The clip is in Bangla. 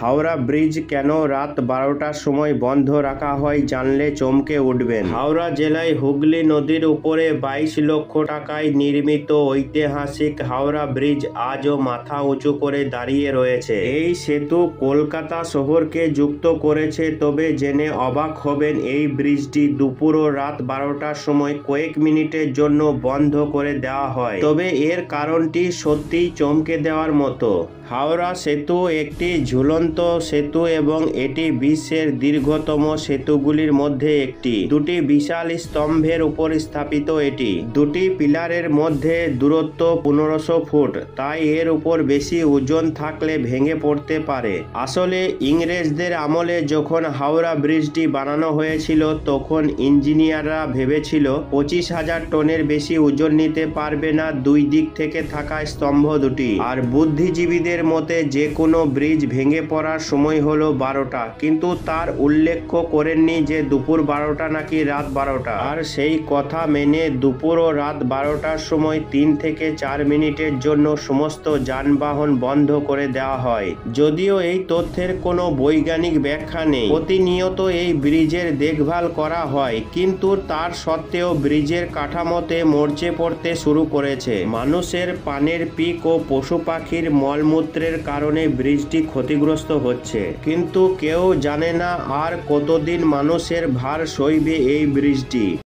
হাওড়া ব্রিজ কেন রাত 12টার সময় বন্ধ রাখা হয় জানলে চমকে উঠবেন। হাওড়া জেলায় হুগলি নদীর উপরে 22 লক্ষ টাকায় নির্মিত ঐতিহাসিক হাওড়া ব্রিজ আজও মাথা উঁচু করে দাঁড়িয়ে রয়েছে। এই সেতু কলকাতা শহরকে যুক্ত করেছে, তবে জেনে অবাক হবেন এই ব্রিজটি দুপুর ও রাত 12টার সময় কয়েক মিনিটের জন্য বন্ধ করে দেওয়া হয়। তবে এর কারণটি সত্যিই চমকে দেওয়ার মতো। হাওড়া সেতু একটি ঝুলন্ত সেতু এবং এটি বিশ্বের দীর্ঘতম সেতুগুলির মধ্যে একটি। দুটি বিশাল স্তম্ভের উপর স্থাপিত এটি। দুটি পিলারের মধ্যে দূরত্ব 1500 ফুট, তাই এর উপর বেশি ওজন থাকলে ভেঙে পড়তে পারে। আসলে ইংরেজদের আমলে যখন হাওড়া ব্রিজটি বানানো হয়েছিল তখন ইঞ্জিনিয়াররা ভেবেছিল 25,000 টনের বেশি ওজন নিতে পারবে না দুই দিক থেকে থাকা স্তম্ভ দুটি। আর বুদ্ধিজীবীদের মতে যে কোনো ব্রিজ ভেঙে পড়ার সময় হলো 12টা, কিন্তু তার উল্লেখ করেননি যে দুপুর 12টা নাকি রাত 12টা। আর সেই কথা মেনে দুপুর ও রাত 12টার সময় 3 থেকে 4 মিনিটের জন্য সমস্ত যানবাহন বন্ধ করে দেওয়া হয়। যদিও এই তথ্যের কোনো বৈজ্ঞানিক ব্যাখ্যা নেই। প্রতিনিয়ত এই ব্রিজের দেখভাল করা হয়, কিন্তু তার সত্ত্বেও ব্রিজের কাঠামোতে মরচে পড়তে শুরু করেছে। মানুষের পানের পিক ও পশু পাখির মলমূত্রের কারণে ব্রিজটি ক্ষতিগ্রস্ত হচ্ছে, কিন্তু কেউ জানে না আর কতদিন মানুষের ভার সইবে এই ব্রিজটি।